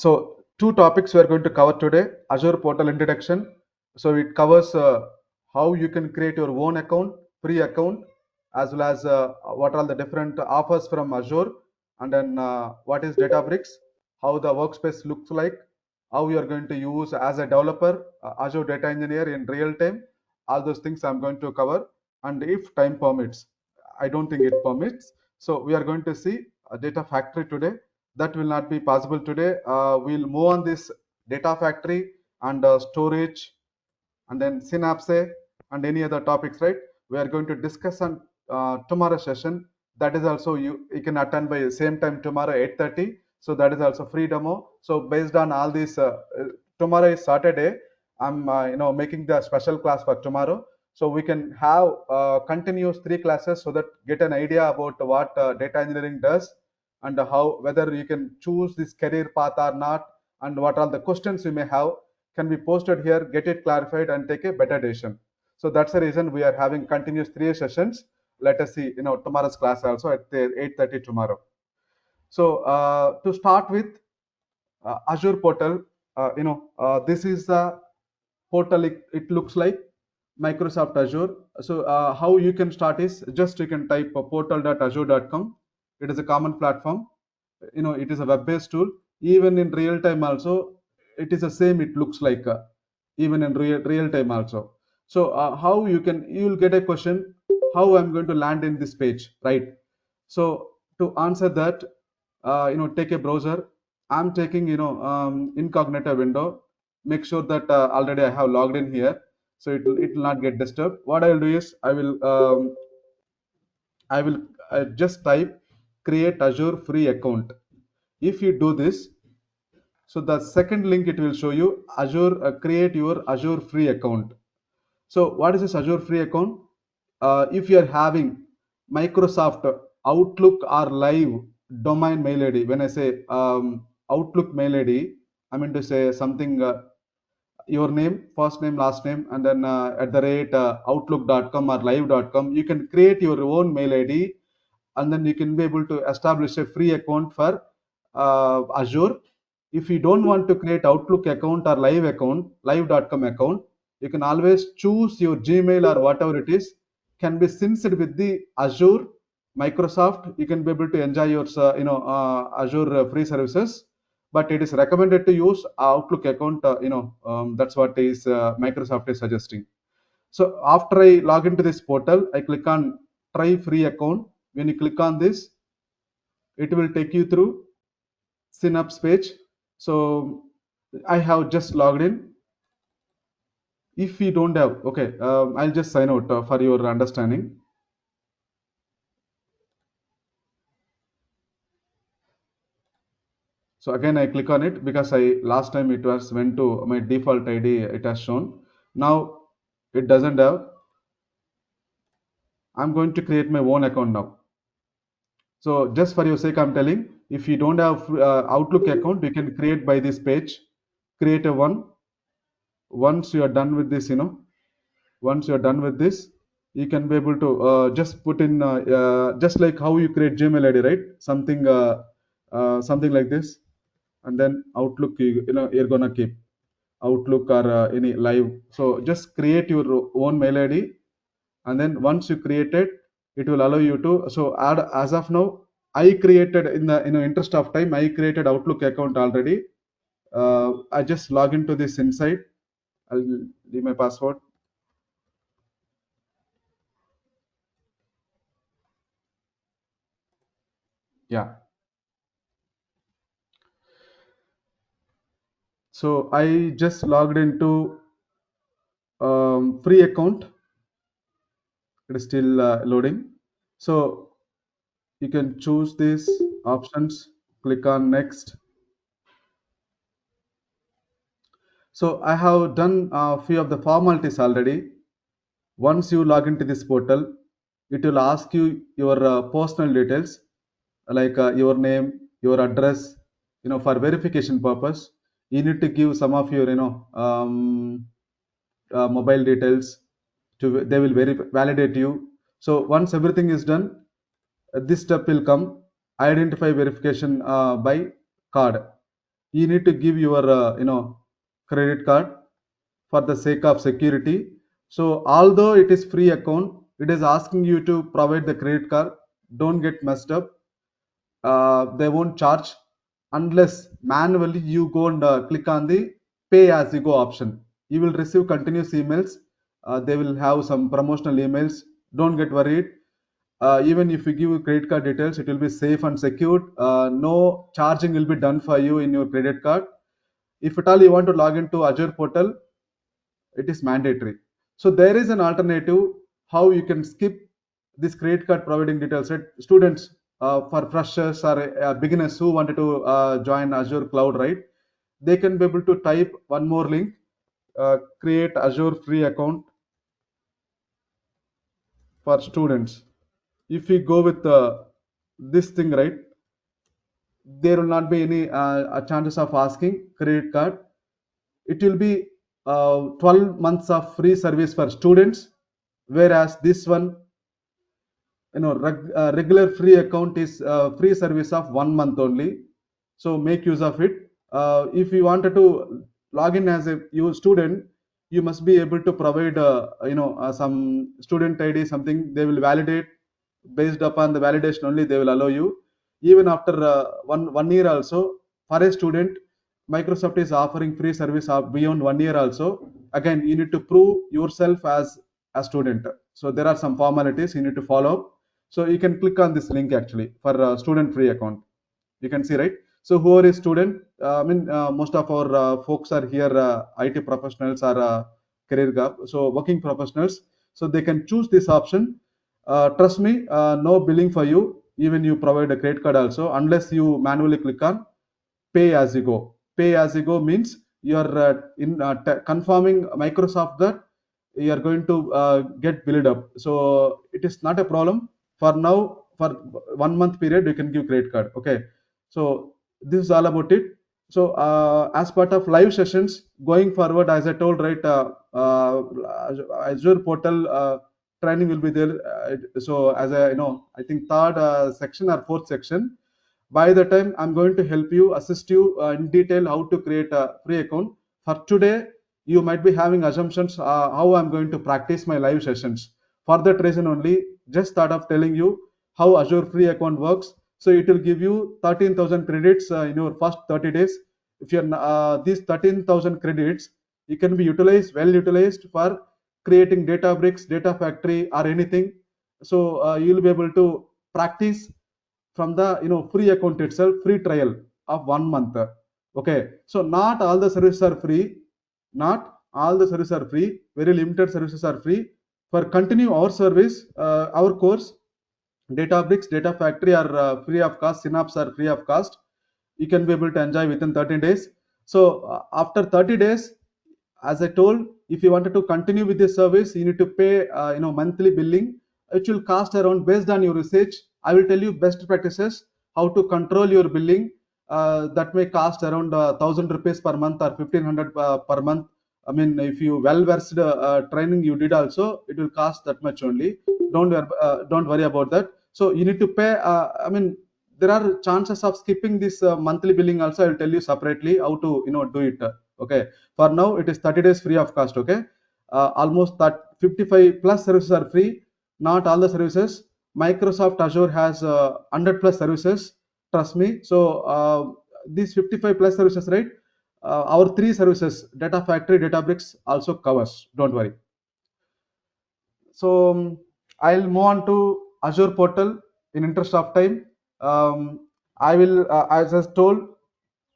So two topics we are going to cover today: Azure portal introduction. So it covers how you can create your own account, free account, as well as what are the different offers from Azure, and then what is Databricks, how the workspace looks like, how you are going to use as a developer, Azure data engineer in real time. All those things I'm going to cover, and if time permits, I don't think it permits. So we are going to see a data factory today. That will not be possible today. We'll move on this data factory and storage and then synapse and any other topics, right? We are going to discuss on tomorrow's session. That is also you can attend by the same time tomorrow 8:30. So that is also free demo. So based on all these, tomorrow is Saturday. I'm making the special class for tomorrow. So we can have continuous three classes so that get an idea about what data engineering does and how whether you can choose this career path or not, and what are the questions you may have can be posted here, get it clarified, and take a better decision. So that's the reason we are having continuous three sessions. Let us see, tomorrow's class also at 8:30 tomorrow. So to start with, Azure portal, this is the portal. It looks like Microsoft Azure. So how you can start is just you can type portal.azure.com. It is a common platform. It is a web-based tool. Even in real time also, it is the same. It looks like even in real time also. So how you will get a question, how I'm going to land in this page, right? So to answer that, take a browser. I'm taking incognito window. Make sure that already I have logged in here, so it will not get disturbed. What I will do is I will just type create Azure free account. If you do this, so the second link it will show you Azure, create your Azure free account. So what is this Azure free account? If you are having Microsoft Outlook or Live domain mail ID, when I say Outlook mail ID, I mean to say something, your name, first name, last name, and then at the rate outlook.com or live.com, you can create your own mail ID, and then you can be able to establish a free account for Azure. If you don't want to create Outlook account or live account, live.com account, you can always choose your Gmail or whatever it is, can be synced with the Azure Microsoft. You can be able to enjoy your Azure free services, but it is recommended to use Outlook account. That's what is Microsoft is suggesting. So after I log into this portal, I click on try free account. When you click on this, it will take you through Synapse page. So I have just logged in. If you don't have, okay, I'll just sign out for your understanding. So again, I click on it because I last time it was went to my default ID. It has shown. Now it doesn't have. I'm going to create my own account now. So just for your sake, I'm telling, if you don't have Outlook account, you can create by this page. Create a one. Once you are done with this, once you are done with this, you can be able to just put in just like how you create Gmail ID, right? Something like this, and then Outlook. You're gonna keep Outlook or any live. So just create your own mail ID, and then once you create it, it will allow you to so add. As of now, I created in the interest of time, I created Outlook account already. I just log into this inside. I'll leave my password. Yeah. So I just logged into free account. It is still loading. So you can choose these options. Click on next. So I have done a few of the formalities already. Once you log into this portal, it will ask you your personal details like your name, your address. For verification purpose, you need to give some of your mobile details. To they will validate you. So once everything is done, this step will come. Identify verification by card. you need to give your credit card for the sake of security. So although it is free account, it is asking you to provide the credit card. Don't get messed up. They won't charge unless manually you go and click on the pay as you go option. You will receive continuous emails. They will have some promotional emails. Don't get worried. Even if you give credit card details, it will be safe and secured. No charging will be done for you in your credit card. If at all you want to log into Azure portal, it is mandatory. So there is an alternative how you can skip this credit card providing details. Right? Students, for freshers or beginners who wanted to join Azure cloud, right? They can be able to type one more link, create Azure free account for students. If we go with this thing, right, there will not be any chances of asking credit card. It will be 12 months of free service for students, whereas this one, regular free account is free service of 1 month only. So make use of it. If you wanted to log in as a you student, you must be able to provide some student id, something they will validate. Based upon the validation only they will allow you. Even after one year also, for a student, Microsoft is offering free service of beyond 1 year also. Again, you need to prove yourself as a student. So there are some formalities you need to follow. So you can click on this link actually for a student free account. You can see, right? So who are a student, most of our folks are here, IT professionals or career gap, so working professionals. So they can choose this option. Trust me, no billing for you. Even you provide a credit card also, unless you manually click on pay as you go. Pay as you go means you are confirming Microsoft that you are going to get billed up. So it is not a problem. For now, for 1 month period you can give credit card, okay? So this is all about it. So as part of live sessions going forward, as I told, right, Azure portal training will be there. So as a, I think third section or fourth section, by the time I'm going to help you, assist you in detail how to create a free account. For today, you might be having assumptions how I'm going to practice my live sessions. For that reason only, just start off telling you how Azure free account works. So it will give you 13,000 credits in your first 30 days. If you're these 13,000 credits, you can be utilized, well utilized for creating data bricks, data factory, or anything. So you'll be able to practice from the free account itself, free trial of 1 month. Okay, so not all the services are free. Not all the services are free. Very limited services are free. For continue our service, our course, Databricks, Data Factory are free of cost. Synapse are free of cost. You can be able to enjoy within 13 days. So after 30 days, as I told, if you wanted to continue with this service, you need to pay monthly billing. It will cost around, based on your research, I will tell you best practices how to control your billing. That may cost around 1,000 rupees per month or 1,500 per month. I mean, if you well versed training you did also, it will cost that much only. Don't worry about that. So you need to pay. I mean, there are chances of skipping this monthly billing also. I will tell you separately how to do it. Okay. For now, it is 30 days free of cost. Okay. Almost that 55 plus services are free. Not all the services. Microsoft Azure has 100 plus services. Trust me. So these 55 plus services, right? Our three services, Data Factory, Databricks also covers. Don't worry. So I'll move on to Azure portal in interest of time. I will, as I told,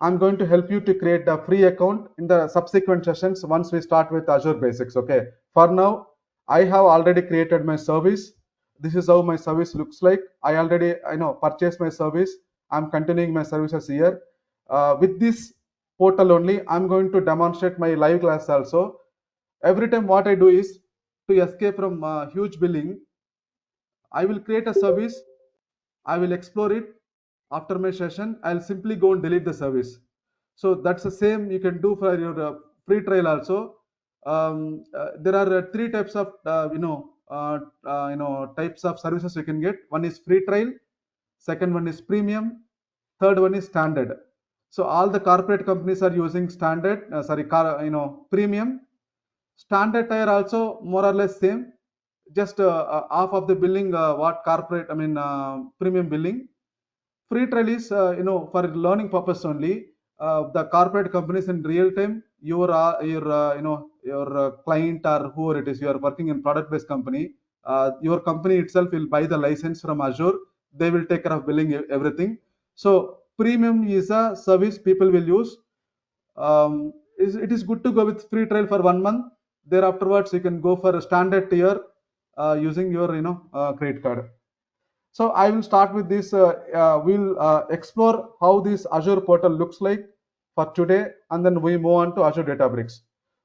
I'm going to help you to create a free account in the subsequent sessions once we start with Azure Basics. Okay. For now, I have already created my service. This is how my service looks like. I already, purchased my service. I'm continuing my services here. With this portal only, I'm going to demonstrate my live class also. Every time what I do is to escape from huge billing, I will create a service. I will explore it. After my session, I'll simply go and delete the service. So that's the same you can do for your free trial also. There are three types of types of services you can get. One is free trial, second one is premium, third one is standard. So all the corporate companies are using standard, premium. Standard tier also more or less same, just half of the billing what corporate, premium billing. Free trial is for learning purpose only. The corporate companies in real time, your client or whoever it is, you are working in product based company, your company itself will buy the license from Azure. They will take care of billing everything. So premium is a service people will use. It is good to go with free trial for 1 month. There afterwards you can go for a standard tier using your credit card. So I will start with this. We'll explore how this Azure portal looks like for today, and then we move on to Azure Databricks.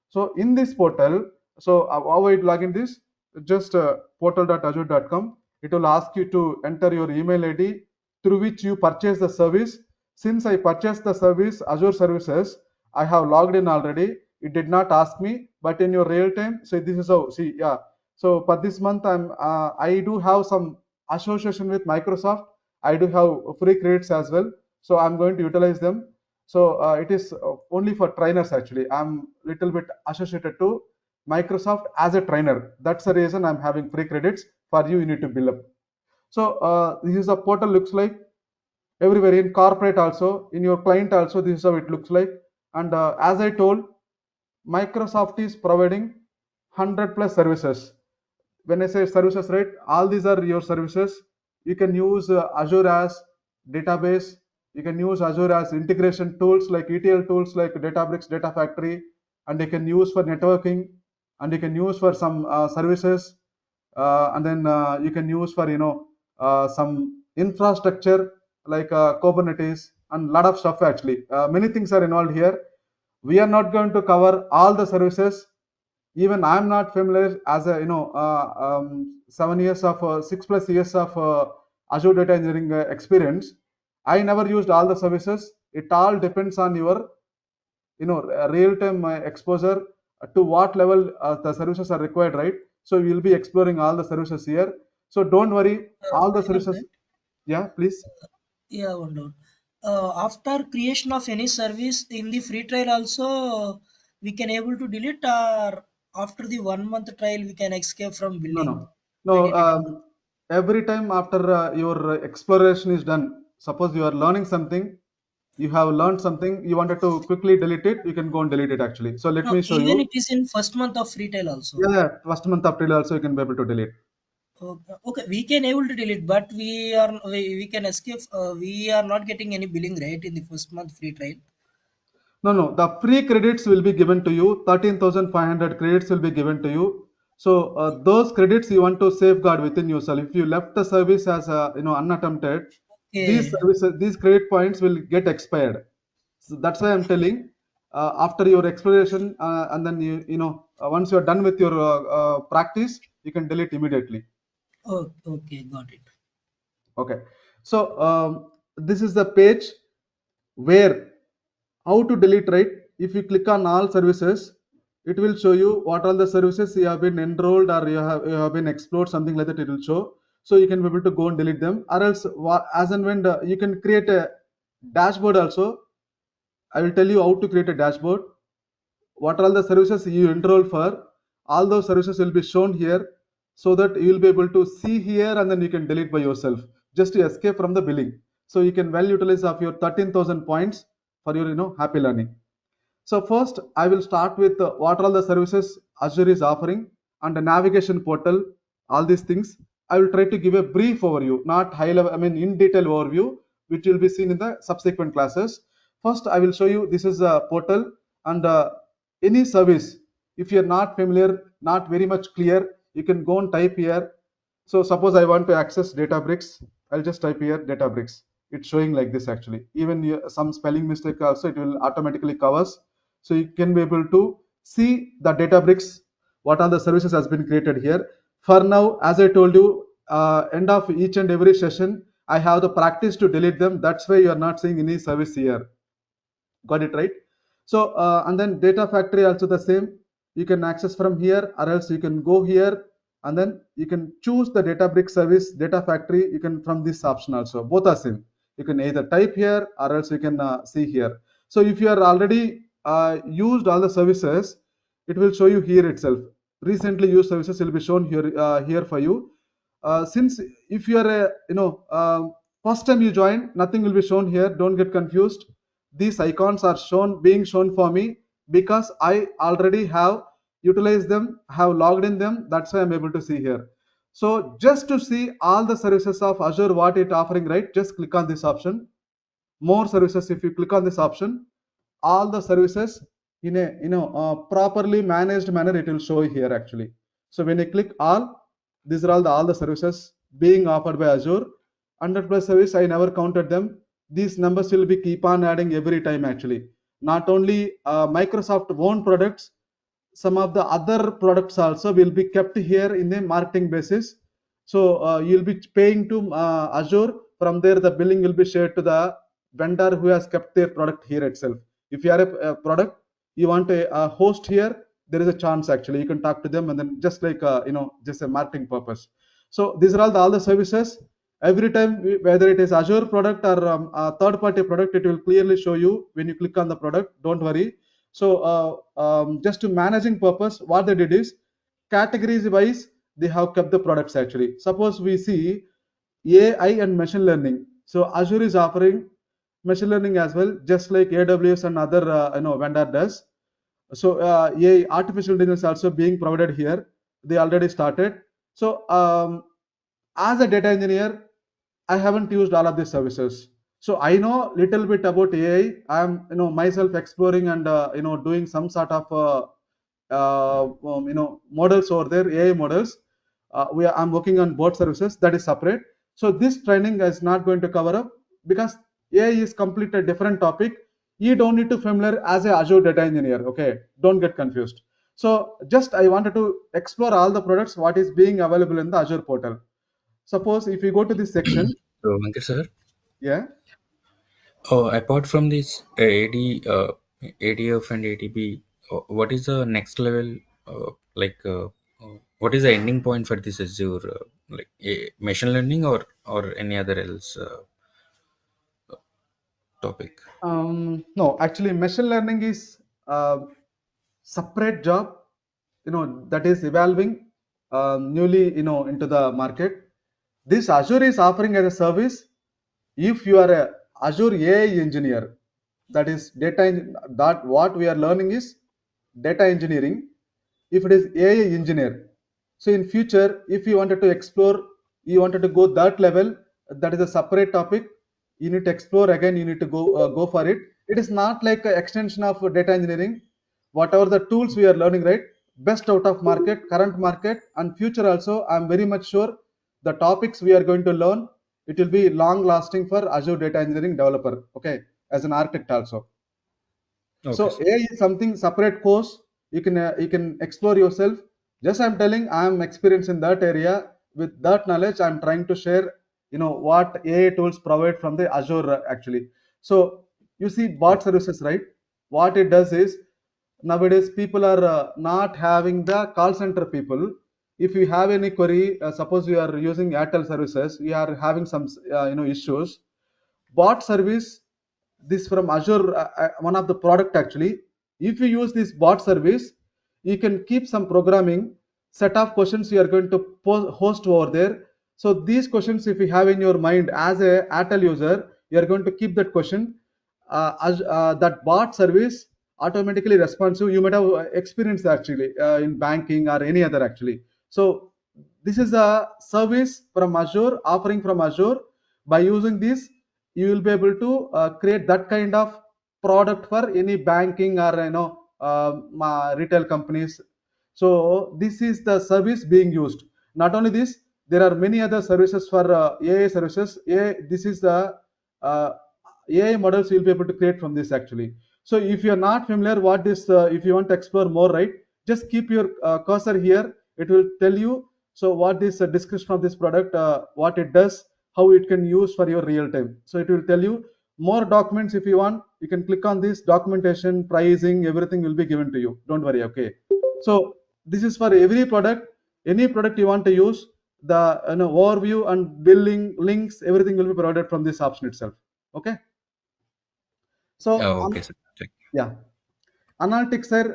So in this portal, so how I log in this? Just portal.azure.com. It will ask you to enter your email ID through which you purchase the service. Since I purchased the service Azure services, I have logged in already. It did not ask me, but in your real time, so this is how. See, yeah. So for this month, I do have some association with Microsoft. I do have free credits as well, so I'm going to utilize them. So it is only for trainers actually. I'm little bit associated to Microsoft as a trainer. That's the reason I'm having free credits. For you, you need to bill up. So this is a portal looks like everywhere in corporate also, in your client also. This is how it looks like. And as I told, Microsoft is providing 100 plus services. When I say services, right, all these are your services. You can use Azure as database. You can use Azure as integration tools like ETL tools like Databricks, Data Factory, and you can use for networking, and you can use for some services, and then you can use for some infrastructure like Kubernetes and lot of stuff actually. Many things are involved here. We are not going to cover all the services. Even I'm not familiar as a 7 years of 6 plus years of Azure data engineering experience. I never used all the services. It all depends on your real time exposure to what level the services are required, right? So we will be exploring all the services here. So don't worry, all the Final services. point. Yeah, please. Yeah, one down. After creation of any service in the free trial also, we can able to delete, or after the 1 month trial we can escape from No, billing no, no. by deleting. Every time after your exploration is done, suppose you are learning something, you have learned something, you wanted to quickly delete it, you can go and delete it actually. So let No, me show even it you. is in first month of free trial also. Yeah, yeah, first month April also you can be able to delete. Okay, okay, we can able to delete, but we can escape. We are not getting any billing right in the first month free trial. No, no, the free credits will be given to you. 13,500 credits will be given to you. So those credits you want to safeguard within yourself. If you left the service as unattempted, these Okay, services, these credit points will get expired. So that's why I'm telling. After your exploration, and then once you're done with your practice, you can delete immediately. oh, okay, got it. Okay. So this is the page where how to delete, right? If you click on all services, it will show you what all the services you have been enrolled or you have been explored, something like that. It will show. So you can be able to go and delete them, or else as and when you can create a dashboard also. I will tell you how to create a dashboard. What are all the services you enroll for, all those services will be shown here, so that you will be able to see here, and then you can delete by yourself just to escape from the billing. So you can well utilize of your 13,000 points for your happy learning. So first, I will start with what are all the services Azure is offering and the navigation portal, all these things. I will try to give a brief overview, not high level, in detail overview, which will be seen in the subsequent classes. First, I will show you this is a portal, and any service. If you are not familiar, not very much clear, you can go and type here. So suppose I want to access Databricks, I'll just type here Databricks. It's showing like this actually. Even some spelling mistake also it will automatically covers. So you can be able to see the Databricks, what all the services has been created here. For now, as I told you, end of each and every session, I have the practice to delete them. That's why you are not seeing any service here. Got it right? So and then Data Factory also the same. You can access from here, or else you can go here, and then you can choose the Databricks service, Data Factory. You can from this option also. Both are same. You can either type here or else you can see here. So if you are already used all the services, it will show you here itself. Recently used services will be shown here for you. Since if you are a first time you join, nothing will be shown here. Don't get confused. These icons are being shown for me because I already have utilized them, have logged in them. That's why I'm able to see here. So just to see all the services of Azure, what it offering, right? Just click on this option. More services. If you click on this option, all the services in a properly managed manner, it will show here actually. So when you click all, these are all the services being offered by Azure. 100 plus service, I never counted them. These numbers will be keep on adding every time actually. Not only Microsoft own products, some of the other products also will be kept here in a marketing basis. So you'll be paying to Azure. From there, the billing will be shared to the vendor who has kept their product here itself. If you are a product, you want a host here, there is a chance actually you can talk to them, and then just like just a marketing purpose. So these are all the services. Every time, whether it is Azure product or a third party product, it will clearly show you when you click on the product. Don't worry. So just to managing purpose, what they did is categories wise they have kept the products actually. Suppose we see AI and machine learning. So Azure is offering machine learning as well, just like AWS and other vendor does. So AI, artificial intelligence is also being provided here. They already started. So as a data engineer, I haven't used all of these services. So I know little bit about AI. I'm myself exploring and doing some sort of models over there, AI models. I'm working on both services that is separate. So this training is not going to cover up because AI is completely different topic. You don't need to familiar as a Azure data engineer. Okay, don't get confused. So just I wanted to explore all the products what is being available in the Azure portal. Suppose if you go to this section, So, Venkat sir, yeah. apart from this ADF and ATP, what is the next level? Like, what is the ending point for this Azure? Like machine learning or any other else topic? No, actually, machine learning is a separate job, that is evolving newly, into the market. This Azure is offering as a service. If you are a Azure AI engineer, that is that what we are learning is data engineering. If it is AI engineer, so in future, if you wanted to explore, you wanted to go that level, that is a separate topic. You need to explore again. You need to go for it. It is not like an extension of data engineering. Whatever the tools we are learning, right? Best out of market, current market, and future also. I'm very much sure the topics we are going to learn, it will be long lasting for Azure data engineering developer. Okay, as an architect also. Okay, So sir. AI is something separate course. You can explore yourself. Just I'm telling I'm experienced in that area. With that knowledge, I'm trying to share. What AI tools provide from the Azure actually. So you see bot Okay. services, right? What it does is nowadays people are not having the call center people. If you have any query, suppose you are using Airtel services, you are having some issues. Bot service, this from Azure, one of the product actually. If you use this bot service, you can keep some programming set of questions you are going to host over there. So these questions, if you have in your mind as a Airtel user, you are going to keep that question. That bot service automatically responsive. You might have experienced actually in banking or any other actually. So this is a service from Azure, offering from Azure. By using this, you will be able to create that kind of product for any banking or retail companies. So this is the service being used. Not only this, there are many other services for AI services. This is the uh, AI models you'll be able to create from this actually. So if you're not familiar what this, if you want to explore more, right, just keep your cursor here. It will tell you. So what is the description of this product, what it does, how it can use for your real time. So it will tell you more documents if you want. You can click on this documentation, pricing, everything will be given to you. Don't worry. Okay. So this is for every product, any product you want to use. The overview and billing links, everything will be provided from this option itself. Okay. So Okay, sir. Thank yeah, analytics side,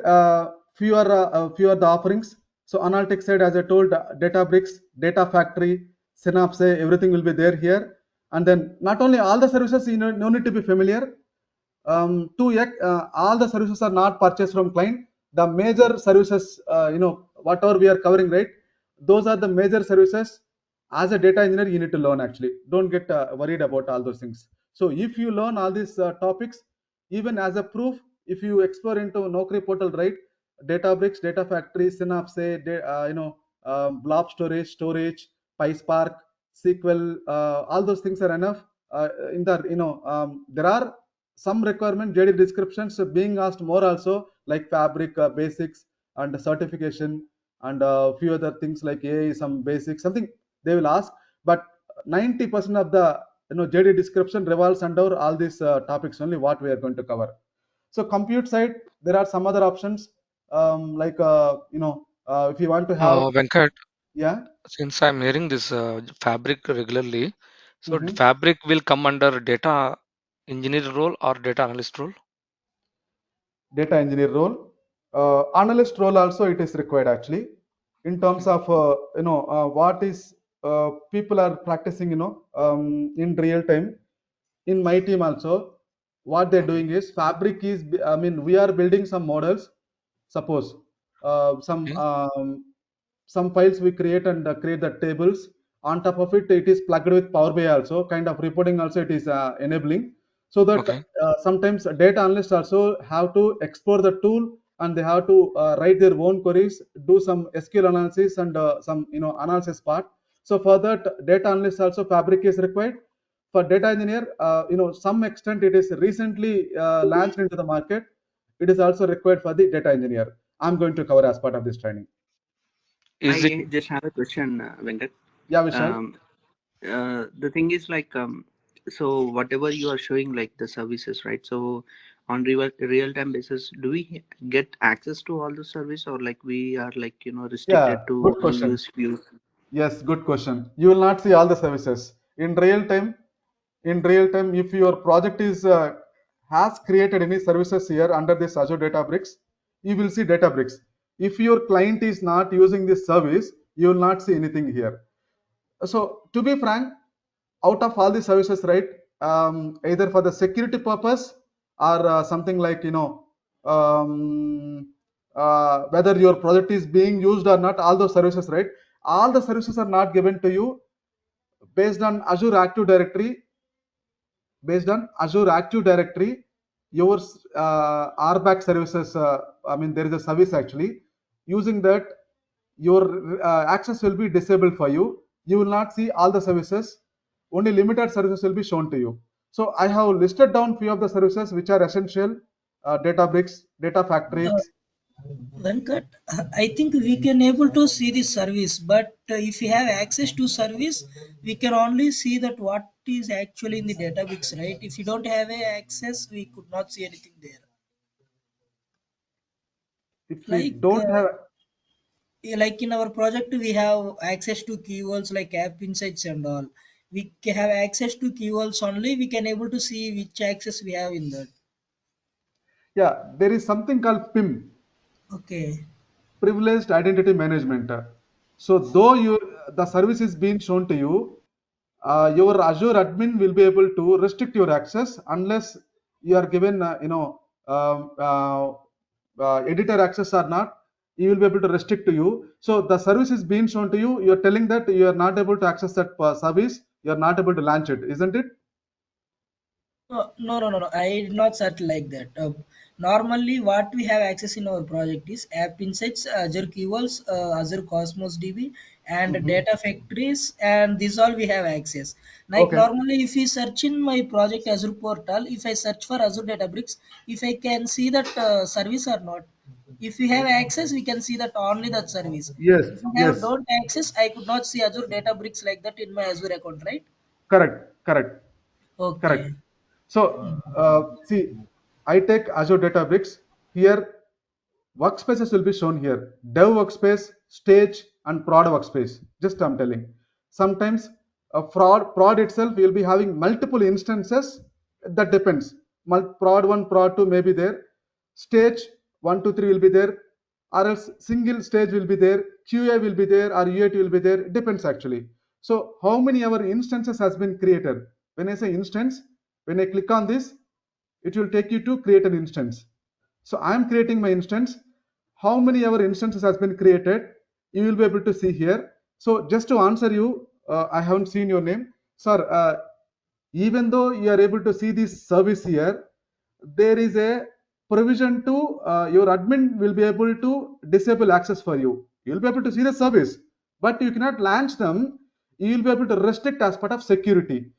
few are the offerings. So analytics side, as I told, Databricks, Data Factory, Synapse, everything will be there here. And then not only all the services, you know, no need to be familiar. All the services are not purchased from client. The major services, whatever we are covering, right? Those are the major services. As a data engineer, you need to learn actually. Don't get worried about all those things. So if you learn all these topics, even as a proof, if you explore into Naukri portal, right? Databricks, Data Factory, Synapse, Blob storage, PySpark, SQL, all those things are enough. In the there are some requirement JD descriptions being asked more also, like Fabric basics and certification and few other things like AI, some basics, something they will ask. But 90% of the JD description revolves under all these topics only what we are going to cover. So compute side, there are some other options, if you want to have, Venkat, yeah. since I'm hearing this fabric regularly, so Mhm. fabric will come under data engineer role or data analyst role? Data engineer role, analyst role also it is required actually, in terms Mhm. of what is people are practicing, in real time. In my team also, what they're Okay. doing is Fabric is, I mean, we are building some models. Suppose Okay. some files we create and create the tables. On top of it, it is plugged with Power BI also, kind of reporting also it is enabling. So that Okay. sometimes data analysts also have to explore the tool, and they have to write their own queries, do some SQL analysis and some analysis part. So for that, data analyst also Fabric is required. For data engineer, some extent it is recently launched into the market. It is also required for the data engineer. I'm going to cover as part of this training. Is it I just have a question, Venkat. Yeah, Vishal. Um, the thing is like, so whatever you are showing, like the services, right? So on real time basis, do we get access to all the service, or like we are like Yeah, restricted to good only question. use few? Yes, good question. You will not see all the services in real time. In real time, if your project is has created any services here under this Azure Databricks, you will see Databricks. If your client is not using this service, you will not see anything here. So to be frank, out of all the services, right, either for the security purpose or something like, whether your project is being used or not, all those services, right, all the services are not given to you based on Azure Active Directory. Based on Azure Active Directory, your RBAC services, I mean, there is a service actually. Using that, your access will be disabled for you. You will not see all the services. Only limited services will be shown to you. So I have listed down few of the services which are essential: Databricks, Data Uh, Factories. Venkat, I think we can able to see the service, but if we have access to service, we can only see that what is actually in the database, right? If you don't have a access, we could not see anything there. If we Like don't have, like in our project, we have access to keywords like app insights and all. We have access to keywords only. We can able to see which access we have in that. yeah, there is something called PIM, Okay. privileged identity management. So though the service is being shown to you, your Azure admin will be able to restrict your access unless you are given, editor access or not. You will be able to restrict to you. So the service is being shown to you. You are telling that you are not able to access that service. You are not able to launch it, isn't it? No. I did not set like that. Normally, what we have access in our project is App Insights, Azure Keywords, Azure Cosmos DB, and Mhm. Data Factories, and this all we have access. Like Okay. normally, if we search in my project Azure portal, if I search for Azure Databricks, if I can see that service or not. If we have access, we can see that only that service. Yes. If we have Yes. don't access, I could not see Azure Databricks like that in my Azure account, right? Correct. Correct. Correct. Okay. So, see, I take Azure Databricks. Here, workspaces will be shown here. Dev workspace, stage, and prod workspace. Just I'm telling. Sometimes a prod itself will be having multiple instances. That depends. Prod 1, prod 2 may be there. Stage 1 to 3 will be there, or else single stage will be there, QA will be there, or UAT will be there. It depends actually. So how many our instances has been created? When I say instance, when I click on this, it will take you to create an instance. So I am creating my instance. How many our instances has been created? You will be able to see here. So just to answer you, I haven't seen your name, sir. Even though you are able to see this service here, there is a provision to your admin will be able to disable access for you. You will be able to see the service, but you cannot launch them. You will be able to restrict as part of security.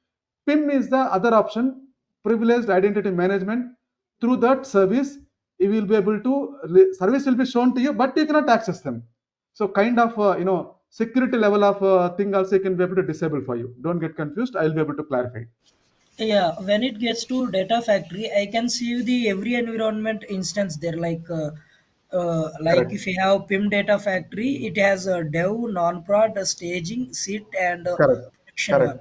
PIM is the other option, privileged identity management. Through that service, you will be able to service will be shown to you, but you cannot access them. So kind of security level of thing also you can be able to disable for you. Don't get confused. I will be able to clarify. Yeah, when it gets to data factory, I can see the every environment instance there. Like Correct. if you have PIM data factory, it has a dev, non-prod, a staging, sit, and Correct. production Correct. one.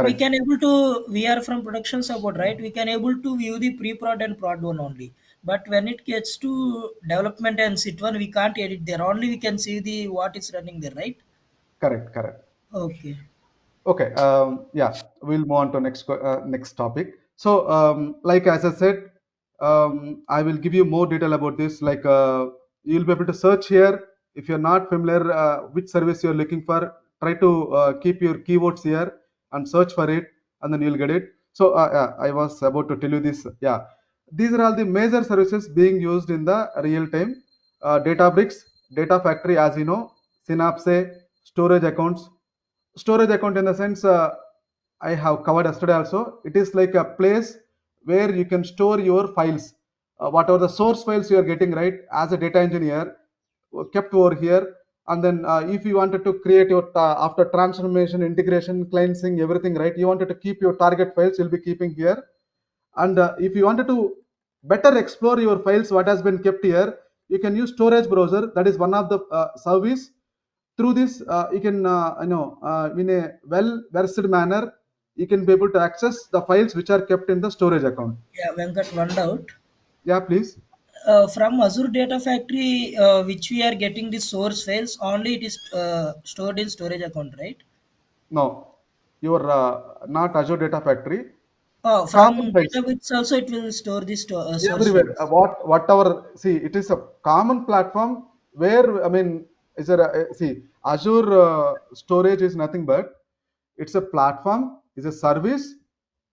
We Correct. can able to. We are from production support, right? We can able to view the pre-prod and prod one only. But when it gets to development and sit one, we can't edit there. Only we can see the what is running there, right? Correct. Correct. Okay. Okay. Yeah, we'll move on to next topic. So, like as I said, I will give you more detail about this. Like, you'll be able to search here. If you're not familiar which service you're looking for, try to keep your keywords here and search for it, and then you'll get it. So, I was about to tell you this. Yeah, these are all the major services being used in the real time. Databricks, Data Factory, as you know, Synapse, storage accounts. Storage account in the sense I have covered yesterday also. It is like a place where you can store your files, whatever the source files you are getting, right, as a data engineer, kept over here. And then if you wanted to create your after transformation, integration, cleansing, everything, right, you wanted to keep your target files, you'll be keeping here. And if you wanted to better explore your files what has been kept here, you can use storage browser. That is one of the service. Through this you can in a well versed manner, you can be able to access the files which are kept in the storage account. Yeah, Venkat, one doubt. Yeah, please. From Azure Data Factory, which we are getting the source files, only it is stored in storage account, right? No, your not Azure Data Factory, common From files. database also it will store the source Everywhere. files. Whatever, see, it is a common platform where, I mean, is there see, Azure storage is nothing but it's a platform, is a service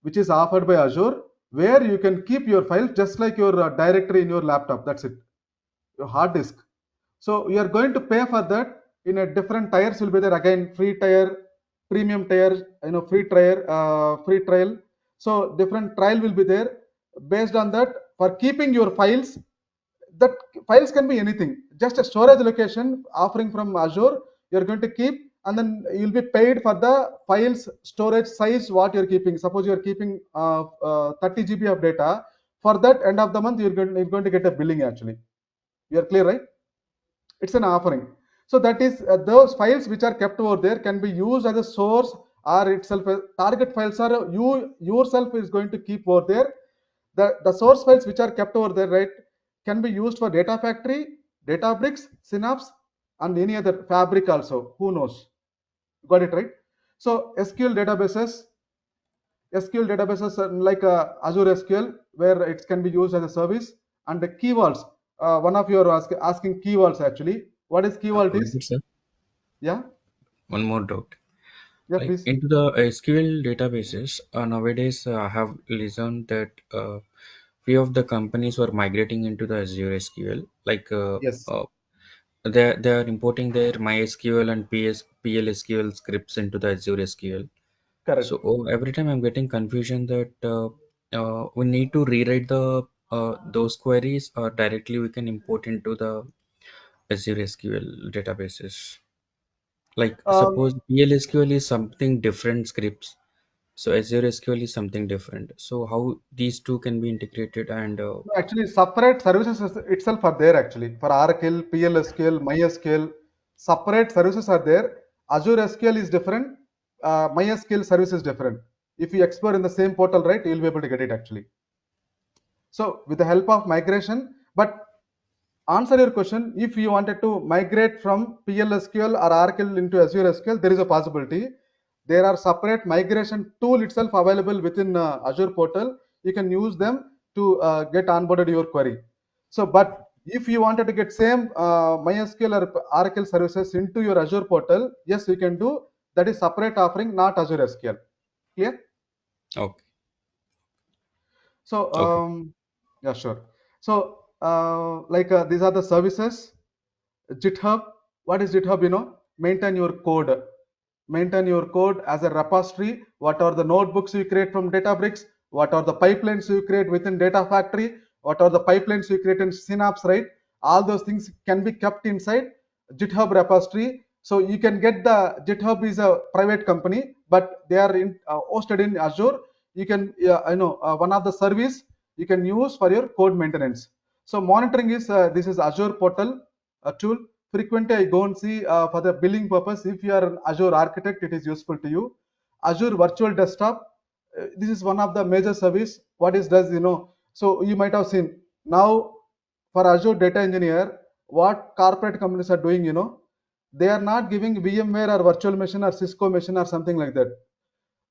which is offered by Azure, where you can keep your files just like your directory in your laptop. That's it, your hard disk. So you are going to pay for that. In a different tiers will be there again, free tier, premium tier, free trial, free trial. So different trial will be there. Based on that, for keeping your files, that files can be anything. Just a storage location offering from Azure, you're going to keep, and then you'll be paid for the files storage size what you're keeping. Suppose you're keeping 30 GB of data. For that end of the month, you're going to get a billing actually. You're clear, right? It's an offering. So that is those files which are kept over there can be used as a source, or itself a target files are you yourself is going to keep over there. The source files which are kept over there, right, can be used for data factory, Databricks, Synapse, and any other fabric also. Who knows? Got it, right? So SQL databases are like Azure SQL, where it can be used as a service. And the keywords, one of you are asking keywords actually. What is keyword is? Venkat sir, Yeah, one more doubt. yeah, Like please. into the SQL databases, nowadays I have listened that few of the companies were migrating into the Azure SQL. Like Yes, they are importing their MySQL and PLSQL scripts into the Azure SQL. correct. So every time I'm getting confusion that we need to rewrite the those queries, or directly we can import into the Azure SQL databases. Like Um, suppose PLSQL is something different scripts, so Azure SQL is something different. So how these two can be integrated and no, actually, separate services itself are there actually for Oracle, PLSQL, MySQL. Separate services are there. Azure SQL is different. MySQL service is different. If you explore in the same portal, right, you'll be able to get it actually. So with the help of migration, but answer your question, if you wanted to migrate from PLSQL or Oracle into Azure SQL, there is a possibility. There are separate migration tool itself available within Azure portal. You can use them to get onboarded your query. So, but if you wanted to get same MySQL or Oracle services into your Azure portal, yes, you can do. That is separate offering, not Azure SQL. Clear? Okay. So, Okay. yeah, sure. So, these are the services. GitHub, what is GitHub? Maintain your code. Maintain your code as a repository. What are the notebooks you create from Databricks? What are the pipelines you create within Data Factory? What are the pipelines you create in Synapse, right? All those things can be kept inside GitHub repository. So you can get the GitHub is a private company, but they are hosted in Azure. You can, one of the service you can use for your code maintenance. So monitoring is this is Azure portal tool. Frequently I go and see for the billing purpose. If you are an Azure architect, it is useful to you. Azure virtual desktop, this is one of the major service. What is does, so you might have seen now for Azure data engineer, what corporate companies are doing, they are not giving VMware or virtual machine or Cisco machine or something like that.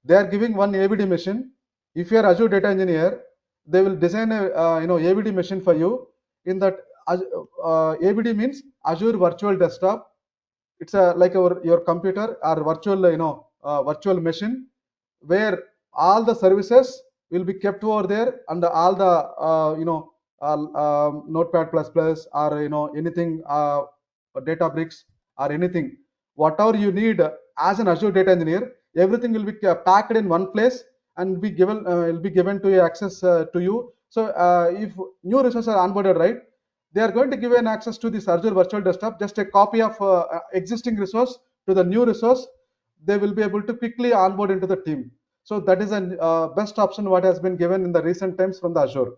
They are giving one AVD machine. If you are Azure data engineer, they will design a AVD machine for you. In that AVD means Azure virtual desktop. It's a like your computer or virtual virtual machine where all the services will be kept over there, and all the notepad plus plus or anything Databricks or anything, whatever you need as an Azure data engineer, everything will be packed in one place and be given will be given to you access to you. So if new resources are onboarded, right, they are going to give an access to this Azure virtual desktop, just a copy of existing resource to the new resource. They will be able to quickly onboard into the team. So that is a best option what has been given in the recent times from the Azure.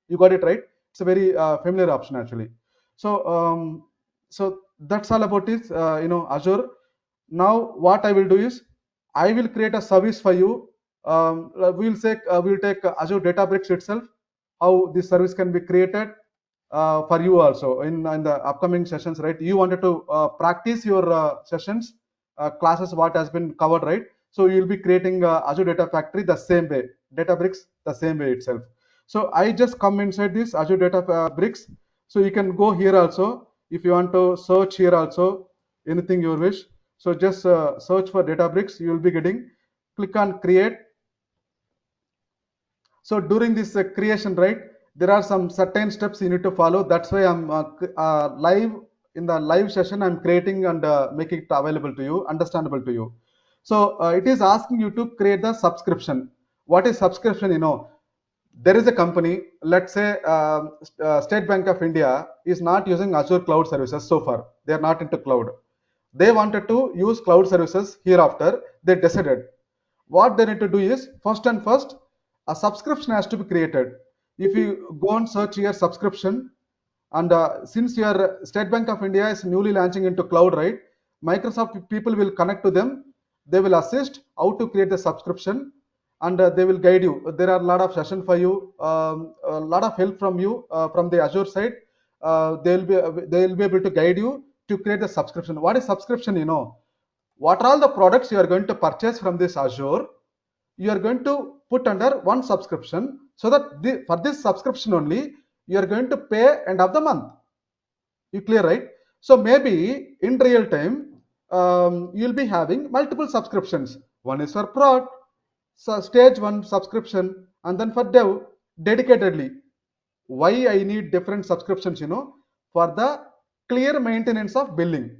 You got it right. It's a very familiar option actually. So so that's all about this Azure. Now what I will do is I will create a service for you. We'll take Azure Databricks itself, how this service can be created for you also in the upcoming sessions, right? You wanted to practice your sessions, classes, what has been covered, right? So you'll be creating Azure Data Factory the same way, Databricks the same way itself. So I just come inside this Azure Data Bricks. So you can go here also if you want to search here also anything you wish. So just search for Databricks. You will be getting. Click on create. So during this creation, right, there are some certain steps you need to follow. That's why I'm live in the live session. I'm creating and making it available to you, understandable to you. So it is asking you to create the subscription. What is subscription? There is a company. Let's say State Bank of India is not using Azure cloud services so far. They are not into cloud. They wanted to use cloud services hereafter. They decided what they need to do is first a subscription has to be created. If you go and search here subscription, and since your State Bank of India is newly launching into cloud, right, Microsoft people will connect to them. They will assist how to create the subscription, and they will guide you. There are a lot of session for you, a lot of help from you from the Azure side. They will be able to guide you to create the subscription. What is subscription? What are all the products you are going to purchase from this Azure, you are going to put under one subscription, so that for this subscription only you are going to pay end of the month. You clear, right? So maybe in real time you'll be having multiple subscriptions. One is for prod, so stage one subscription, and then for dev dedicatedly. Why I need different subscriptions? For the clear maintenance of billing.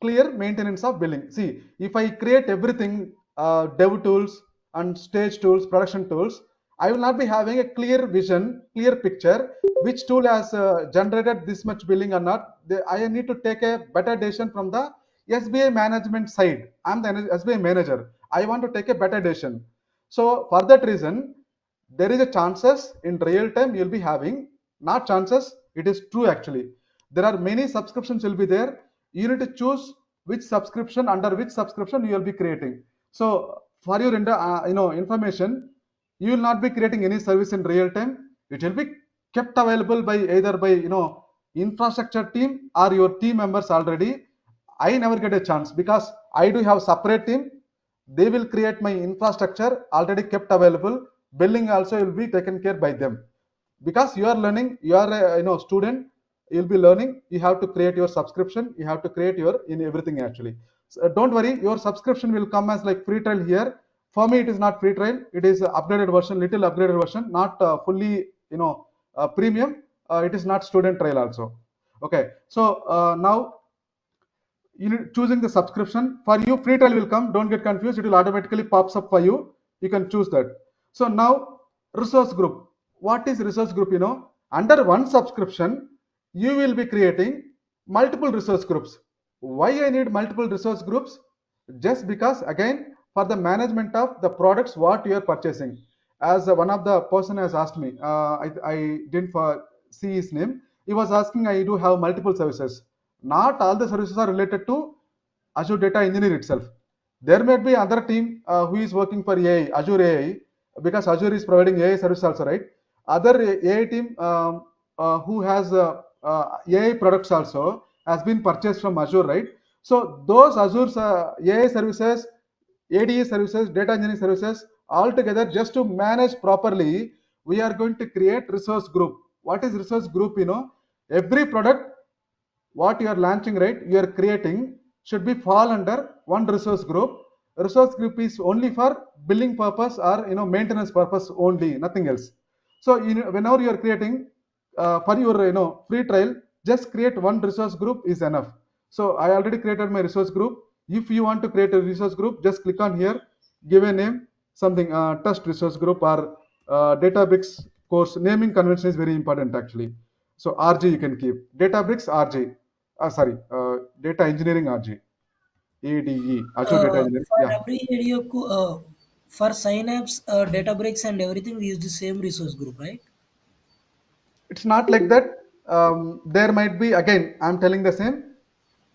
Clear maintenance of billing. See, if I create everything, dev tools and stage tools, production tools, I will not be having a clear vision, clear picture, which tool has generated this much billing or not. I need to take a better decision from the SBI management side. I'm the SBI manager. I want to take a better decision. So for that reason, there is a chances in real time you'll be having, not chances, it is true actually. There are many subscriptions will be there. You need to choose which subscription, under which subscription you will be creating. So for your information, you will not be creating any service in real time. It will be kept available by either by infrastructure team or your team members already. I never get a chance because I do have separate team. They will create my infrastructure already kept available. Billing also will be taken care by them, because you are learning, you are a student, you'll be learning, you have to create your subscription, you have to create your in everything actually. So don't worry, your subscription will come as like free trial here. For me it is not free trial, it is upgraded version, little upgraded version, not fully premium. It is not student trial also. Okay, so now you need choosing the subscription. For you free trial will come, don't get confused, it will automatically pops up for you, you can choose that. So now resource group. What is resource group? Under one subscription you will be creating multiple resource groups. Why I need multiple resource groups? Just because again, for the management of the products what you are purchasing. As one of the person has asked me, I didn't see his name. He was asking, I do have multiple services. Not all the services are related to Azure Data Engineer itself. There may be other team who is working for AI, Azure AI, because Azure is providing AI service also, right? Other AI team who has AI products also has been purchased from Azure, right? So those Azure's AI services, ADE services, data engineering services, all together just to manage properly, we are going to create resource group. What is resource group? Every product what you are launching, right, you are creating, should be fall under one resource group. Resource group is only for billing purpose or maintenance purpose only, nothing else. So whenever you are creating for your free trial, just create one resource group is enough. So I already created my resource group. If you want to create a resource group, just click on here, give a name, something test resource group or Databricks course. Naming convention is very important actually. So RG you can keep Databricks RG. Sorry, data engineering RG, ADE, Azure Data Engineering. For Yeah, every area, for Synapse, Databricks, and everything, we use the same resource group, right? it's not like that. There might be, again, I'm telling the same.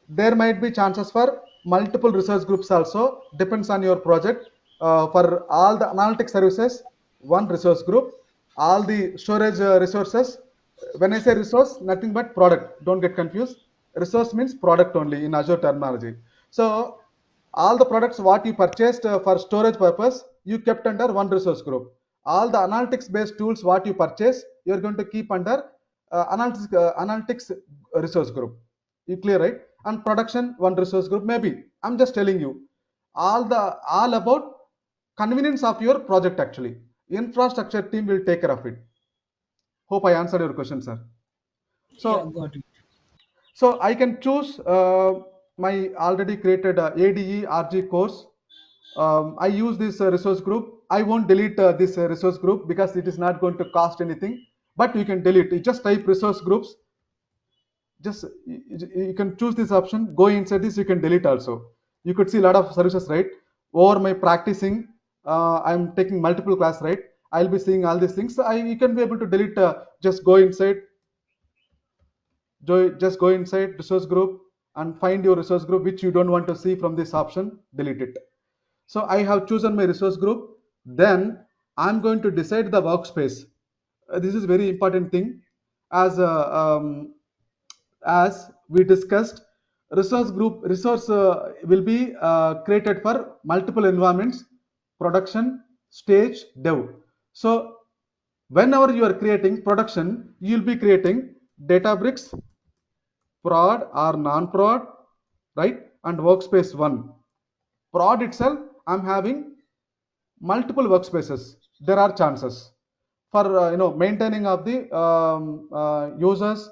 There might be chances for multiple research groups also. Depends on your project. For all the analytic services, one resource group. All the storage resources. When I say resource, nothing but product. Don't get confused. Resource means product only in Azure terminology. So all the products what you purchased for storage purpose, you kept under one resource group. All the analytics based tools what you purchase, you are going to keep under analytics resource group. You clear, right? And production one resource group. Maybe I'm just telling you all about convenience of your project actually. Infrastructure team will take care of it. Hope I answered your question, sir. Yeah, So got it. I can choose my already created ADE RG course. I use this resource group. I won't delete this resource group because it is not going to cost anything. But you can delete. You just type resource groups. Just you can choose this option. Go inside this. You can delete also. You could see a lot of services, right? Over my practicing, I'm taking multiple class, right? I'll be seeing all these things. You can be able to delete. Just go inside, just go inside resource group and find your resource group which you don't want to see from this option, delete it. So I have chosen my resource group. Then I'm going to decide the workspace. This is very important thing. As uh, um, as we discussed, resource will be created for multiple environments: production, stage, dev. So whenever you are creating production, you will be creating Databricks, prod or non-prod, right? And workspace one. Prod itself, I'm having multiple workspaces. There are chances for maintaining of the users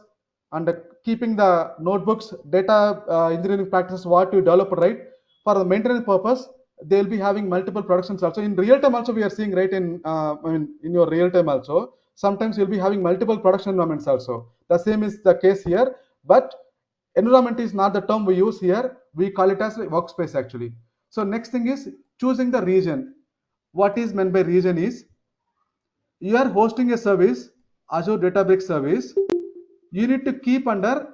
and keeping the notebooks, data engineering practices what you develop, right? For the maintenance purpose, they'll be having multiple productions also. In real time also we are seeing, right? In your real time also, sometimes you'll be having multiple production environments also. The same is the case here. But environment is not the term we use here, we call it as workspace actually. So next thing is choosing the region. What is meant by region is, you are hosting a service, Azure Databricks service, you need to keep under,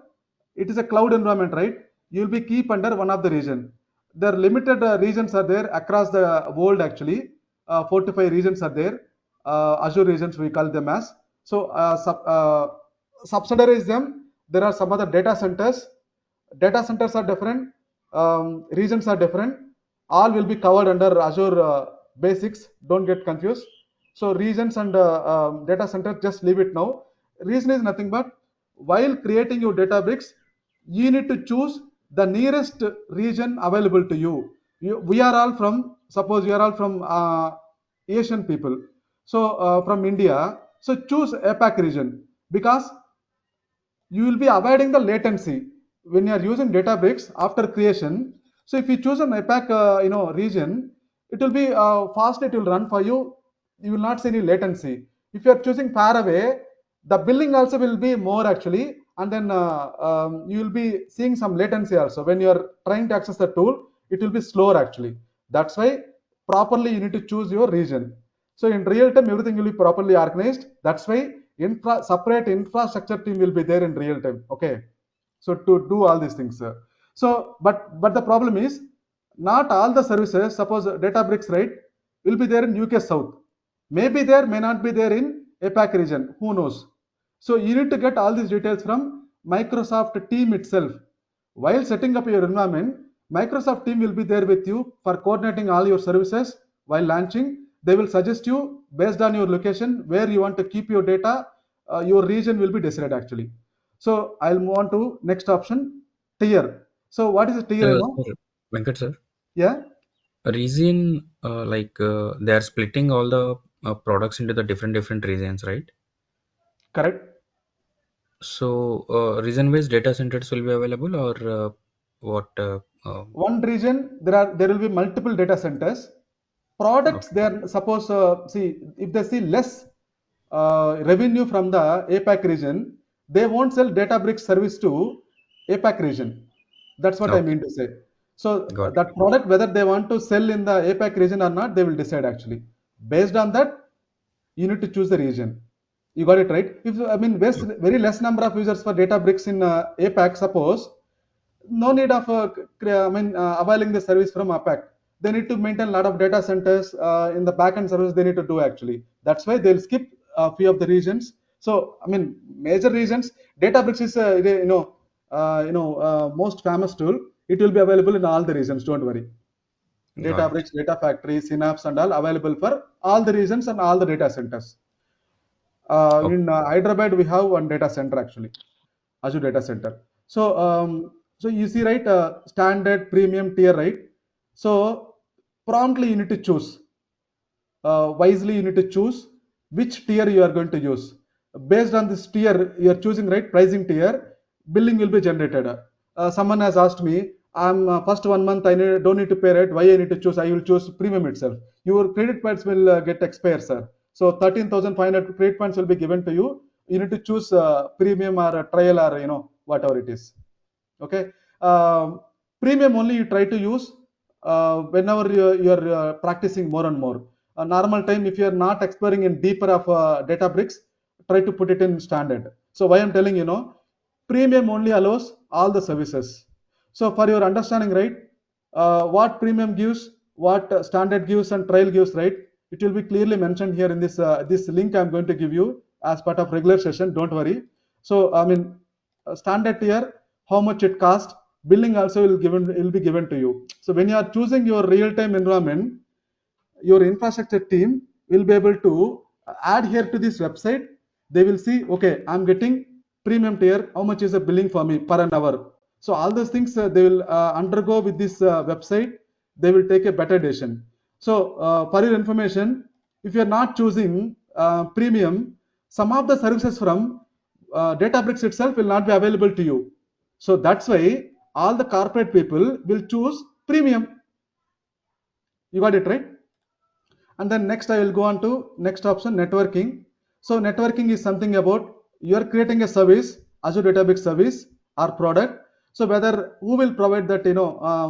it is a cloud environment, right? You will be keep under one of the region. there are limited regions are there across the world actually. 4 to 5 regions are there. Azure regions we call them as. So subsidiaries them. There are some other data centers. Data centers are different. Regions are different. All will be covered under Azure basics. Don't get confused. So regions and data center, just leave it now. Reason is nothing but while creating your Databricks, you need to choose the nearest region available to you. We are all from, suppose you are all from Asian people. So from India, so choose APAC region because you will be avoiding the latency when you are using Databricks after creation. So if you choose an APAC, region, it will be fast. It will run for you. You will not see any latency. If you are choosing far away, the billing also will be more actually, and then you will be seeing some latency also when you are trying to access the tool. It will be slower actually. That's why properly you need to choose your region. So in real time, everything will be properly organized. That's why separate infrastructure team will be there in real time. Okay. So to do all these things. So, but the problem is not all the services, suppose Databricks, right, will be there in UK South. Maybe there, may not be there in APAC region. Who knows? So you need to get all these details from Microsoft team itself. While setting up your environment, Microsoft team will be there with you for coordinating all your services while launching. They will suggest you based on your location where you want to keep your data. Your region will be decided actually. So I'll move on to next option, tier. So what is a tier? Sir, Venkat sir, Yeah, region, they are splitting all the products into the different regions, right? correct. So region based data centers will be available, or what? One region, there will be multiple data centers. Products, Okay, they are suppose, see, if they see less revenue from the APAC region, they won't sell Databricks service to APAC region. That's what I okay, mean to say. So got that product, whether they want to sell in the APAC region or not, they will decide actually. Based on that, you need to choose the region. You got it right. If I mean, it. very less number of users for Databricks in APAC, suppose, no need of availing the service from APAC. They need to maintain a lot of data centers in the backend service. They need to do actually. That's why they'll skip a few of the regions. So I mean, major regions. Databricks is most famous tool. It will be available in all the regions. Don't worry. Got it. Databricks, Data Factory, Synapse, and all available for all the regions and all the data centers. Okay. In Hyderabad, we have one data center actually, Azure data center. So, so you see, right, standard, premium, tier, right? So, promptly you need to choose. Wisely you need to choose which tier you are going to use. Based on this tier, you are choosing, right, pricing tier, billing will be generated. Someone has asked me, I'm first 1 month, don't need to pay, right? Why I need to choose? I will choose premium itself. Your credit points will get expired, sir. So 13,500 credit points will be given to you. You need to choose premium or a trial or, whatever it is. Okay. Premium only you try to use whenever you're practicing more and more. Normal time, if you're not exploring in deeper of Databricks, try to put it in standard. So why I'm telling, premium only allows all the services. So for your understanding, right, what premium gives, what standard gives, and trial gives, right, it will be clearly mentioned here in this link I'm going to give you as part of regular session. Don't worry. So I mean, standard tier, how much it cost, billing also will be given to you. So when you are choosing your real time environment, your infrastructure team will be able to add here to this website. They will see, okay, I'm getting premium tier, how much is the billing for me per an hour. So all those things they will undergo with this website. They will take a better decision. So for your information, if you are not choosing premium, some of the services from Databricks itself will not be available to you. So that's why all the corporate people will choose premium. You got it right. And then next I will go on to next option, networking. So networking is something about you are creating a service, Azure database service or product. So whether who will provide that,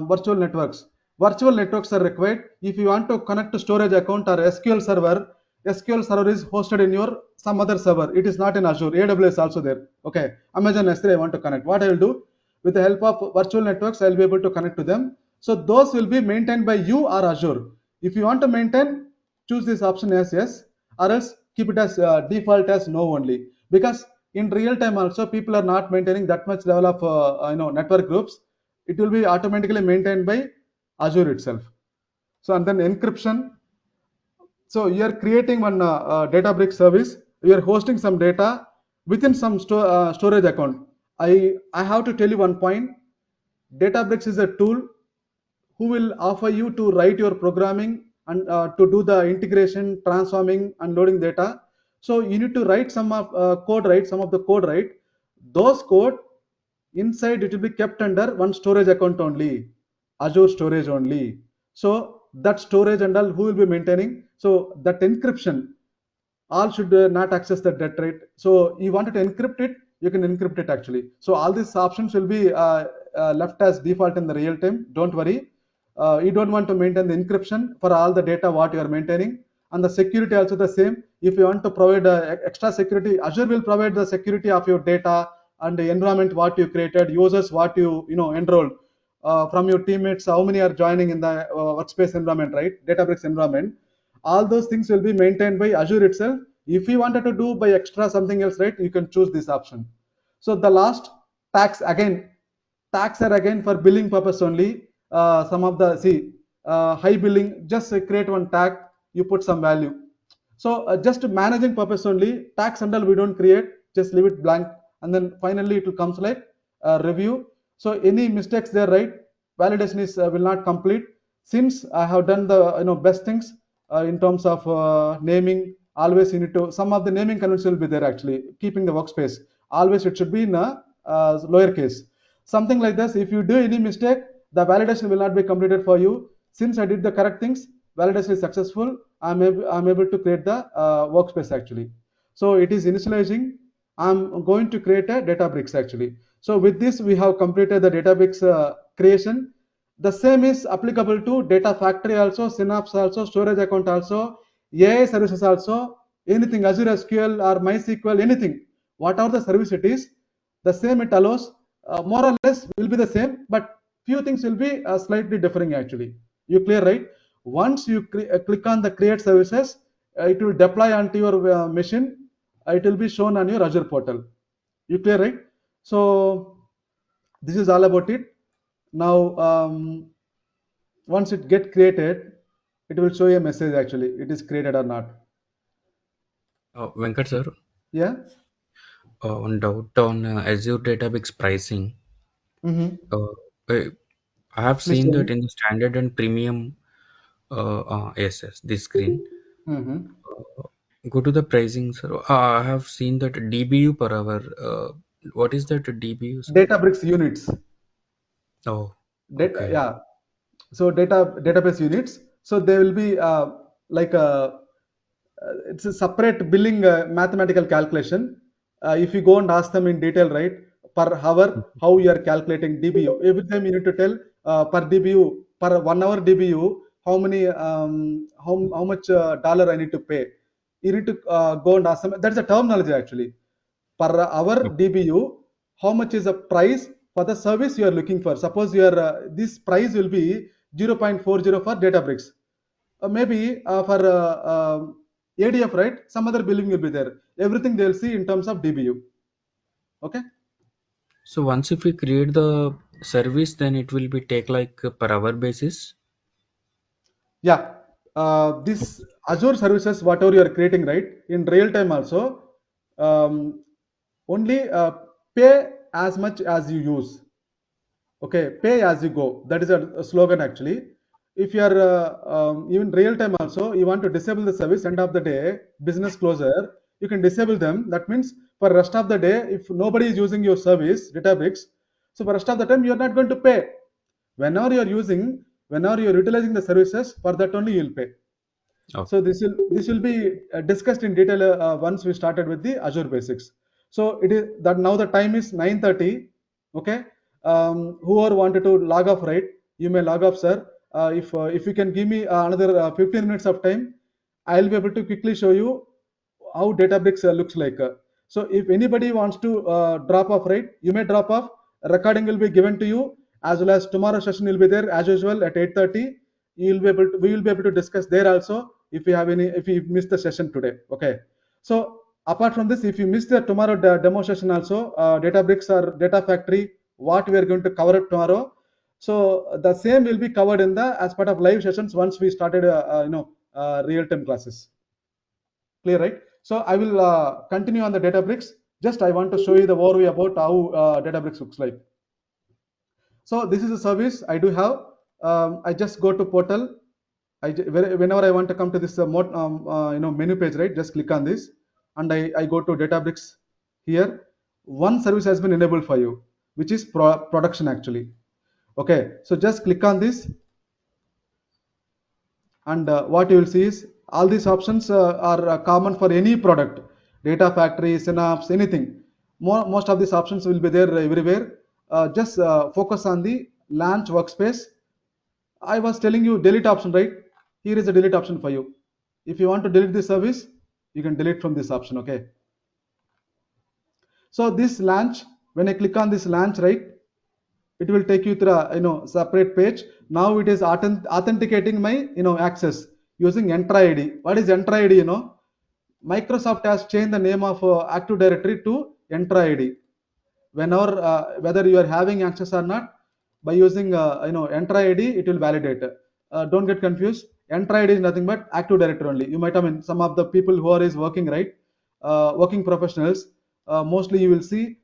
virtual networks are required. If you want to connect to storage account or SQL server is hosted in your some other server, it is not in Azure. AWS also there. Okay, Amazon S3 I want to connect, what I will do, with the help of virtual networks I'll be able to connect to them. So those will be maintained by you or Azure. If you want to maintain, choose this option as yes, or else keep it as default as no only. Because in real time also people are not maintaining that much level of network groups. It will be automatically maintained by Azure itself. So and then encryption. So you are creating one Databricks service. You are hosting some data within some storage account. I have to tell you one point. Databricks is a tool who will offer you to write your programming and to do the integration, transforming, and loading data. So you need to write some of code, right? Some of the code, right? Those code inside it will be kept under one storage account only, Azure storage only. So that storage and all who will be maintaining? So that encryption all should not access the debt rate. So you wanted to encrypt it, you can encrypt it actually. So all these options will be left as default in the real time. Don't worry. You don't want to maintain the encryption for all the data what you are maintaining, and the security also the same. If you want to provide extra security, Azure will provide the security of your data and the environment what you created, users what you enrolled, from your teammates, how many are joining in the workspace environment, right? Databricks environment, all those things will be maintained by Azure itself. If you wanted to do by extra something else, right, you can choose this option. So the last, tax again. Tax are again for billing purpose only. Some of the see high billing, just create one tag, you put some value. So just managing purpose only. Tax and all we don't create, just leave it blank, and then finally it will comes like review. So any mistakes there, right? Validation is will not complete. Since I have done the best things in terms of naming. Always you need to, some of the naming convention will be there actually. Keeping the workspace, always it should be in a lower case. Something like this. If you do any mistake, the validation will not be completed for you. Since I did the correct things, validation is successful. I'm able to create the workspace actually. So it is initializing. I'm going to create a Databricks actually. So with this, we have completed the Databricks creation. The same is applicable to Data Factory also, Synapse also, Storage Account also, AI services also, anything Azure SQL or MySQL, anything, whatever the service it is, the same it allows. More or less will be the same, but few things will be slightly differing actually. You clear, right? Once you click on the create services, it will deploy onto your machine. It will be shown on your Azure portal. You clear, right? So this is all about it. Now, once it get created, it will show you a message actually. It is created or not. Venkat sir, Yeah. one doubt on Azure Database pricing. Mm-hmm. Uh, I I have Please seen tell me. that in the standard and premium, yes, yes, this screen. Mm-hmm. Go to the pricing, sir. I have seen that DBU per hour. What is that DBU, sir? Databricks units. Oh, Data, okay. yeah. So database units. So they will be like it's a separate billing mathematical calculation. If you go and ask them in detail, right, per hour, how you are calculating DBU. Every time you need to tell per DBU, per 1 hour DBU, how many, how much dollar I need to pay. You need to go and ask them. That's a terminology actually. Per hour DBU, how much is the price for the service you are looking for? Suppose your this price will be 0.40 for Databricks. Maybe for ADF, right? Some other billing will be there. Everything they will see in terms of DBU. Okay. So once if we create the service, then it will be take like per hour basis. Yeah. This Azure services, whatever you are creating, right, in real time also, um, only pay as much as you use. Okay, pay as you go, that is a slogan actually. If you are even real time also, you want to disable the service end of the day, business closure, you can disable them. That means for rest of the day, if nobody is using your service Databricks, so for rest of the time you are not going to pay. Whenever you are using, whenever you are utilizing the services, for that only you will pay. Oh, So this will be discussed in detail once we started with the Azure basics. So it is that now the time is 9:30. Okay, whoever wanted to log off, right? You may log off, sir. If you can give me another 15 minutes of time, I'll be able to quickly show you how Databricks looks like. So if anybody wants to drop off, right, you may drop off. Recording will be given to you, as well as tomorrow session will be there as usual at 8:30. We will be able to discuss there also if you have any, if you missed the session today. Okay. So apart from this, if you missed the tomorrow demo session also, Databricks or Data Factory, what we are going to cover tomorrow. So the same will be covered in the as part of live sessions once we started, real time classes. Clear, right? So I will continue on the Databricks. Just I want to show you the overview about how Databricks looks like. So this is a service I do have. I just go to portal. Whenever I want to come to this menu page, right? Just click on this, and I go to Databricks here. One service has been enabled for you, which is production actually. Okay, so just click on this, and what you will see is all these options are common for any product, Data Factory, Synapse, anything. Most of these options will be there everywhere. Just focus on the launch workspace. I was telling you delete option, right? Here is a delete option for you. If you want to delete this service, you can delete from this option. Okay. So this launch, when I click on this launch, right, it will take you to a separate page. Now it is authenticating my access using Entra ID. What is Entra ID? Microsoft has changed the name of Active Directory to Entra ID. Whenever whether you are having access or not, by using Entra ID, it will validate. Don't get confused. Entra ID is nothing but Active Directory only. You might have, some of the people who are is working, right, working professionals, mostly you will see